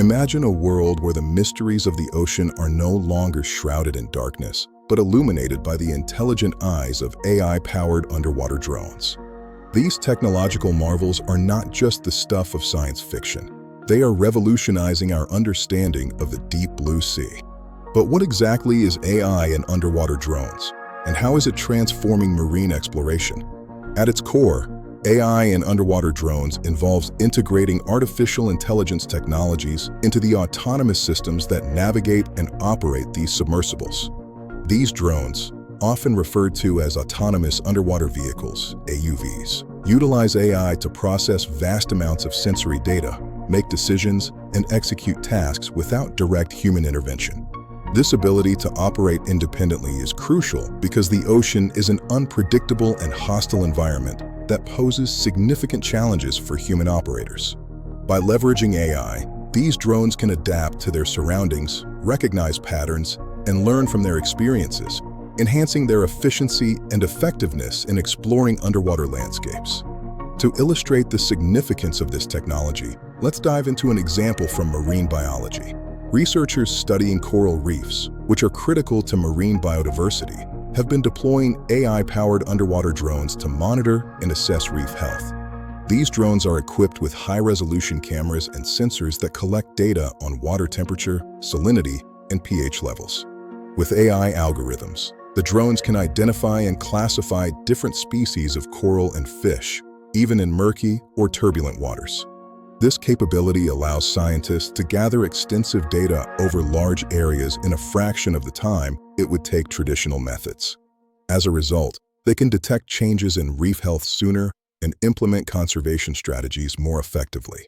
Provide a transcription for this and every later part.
Imagine a world where the mysteries of the ocean are no longer shrouded in darkness, but illuminated by the intelligent eyes of AI-powered underwater drones. These technological marvels are not just the stuff of science fiction. They are revolutionizing our understanding of the deep blue sea. But what exactly is AI and underwater drones, and how is it transforming marine exploration? At its core, AI and underwater drones involves integrating artificial intelligence technologies into the autonomous systems that navigate and operate these submersibles. These drones, often referred to as autonomous underwater vehicles, AUVs, utilize AI to process vast amounts of sensory data, make decisions, and execute tasks without direct human intervention. This ability to operate independently is crucial because the ocean is an unpredictable and hostile environment that poses significant challenges for human operators. By leveraging AI, these drones can adapt to their surroundings, recognize patterns, and learn from their experiences, enhancing their efficiency and effectiveness in exploring underwater landscapes. To illustrate the significance of this technology, let's dive into an example from marine biology. Researchers studying coral reefs, which are critical to marine biodiversity, have been deploying AI-powered underwater drones to monitor and assess reef health. These drones are equipped with high-resolution cameras and sensors that collect data on water temperature, salinity, and pH levels. With AI algorithms, the drones can identify and classify different species of coral and fish, even in murky or turbulent waters. This capability allows scientists to gather extensive data over large areas in a fraction of the time it would take traditional methods. As a result, they can detect changes in reef health sooner and implement conservation strategies more effectively.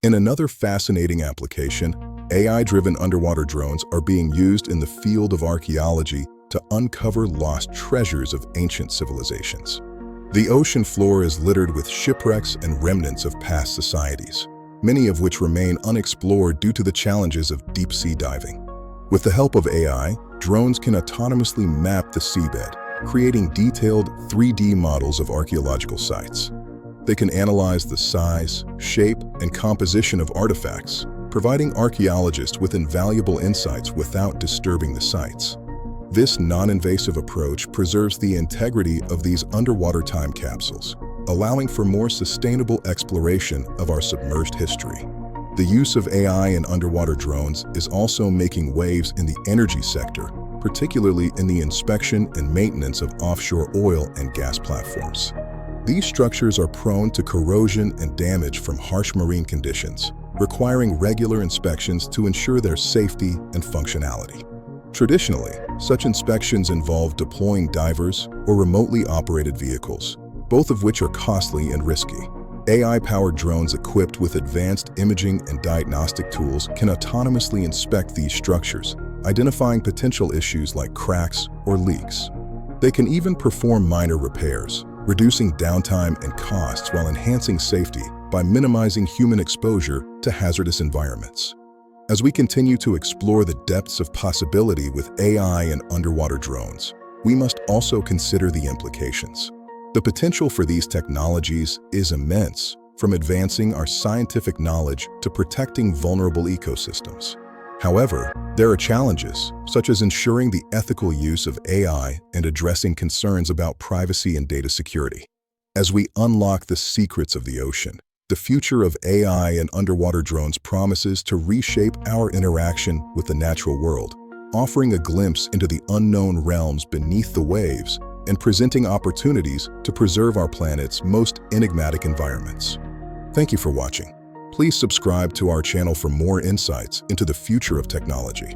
In another fascinating application, AI-driven underwater drones are being used in the field of archaeology to uncover lost treasures of ancient civilizations. The ocean floor is littered with shipwrecks and remnants of past societies, many of which remain unexplored due to the challenges of deep-sea diving. With the help of AI, drones can autonomously map the seabed, creating detailed 3D models of archaeological sites. They can analyze the size, shape, and composition of artifacts, providing archaeologists with invaluable insights without disturbing the sites. This non-invasive approach preserves the integrity of these underwater time capsules, allowing for more sustainable exploration of our submerged history. The use of AI in underwater drones is also making waves in the energy sector, particularly in the inspection and maintenance of offshore oil and gas platforms. These structures are prone to corrosion and damage from harsh marine conditions, requiring regular inspections to ensure their safety and functionality. Traditionally, such inspections involve deploying divers or remotely operated vehicles, both of which are costly and risky. AI-powered drones equipped with advanced imaging and diagnostic tools can autonomously inspect these structures, identifying potential issues like cracks or leaks. They can even perform minor repairs, reducing downtime and costs while enhancing safety by minimizing human exposure to hazardous environments. As we continue to explore the depths of possibility with AI and underwater drones, we must also consider the implications. The potential for these technologies is immense, from advancing our scientific knowledge to protecting vulnerable ecosystems. However, there are challenges, such as ensuring the ethical use of AI and addressing concerns about privacy and data security. As we unlock the secrets of the ocean, the future of AI and underwater drones promises to reshape our interaction with the natural world, offering a glimpse into the unknown realms beneath the waves and presenting opportunities to preserve our planet's most enigmatic environments. Thank you for watching. Please subscribe to our channel for more insights into the future of technology.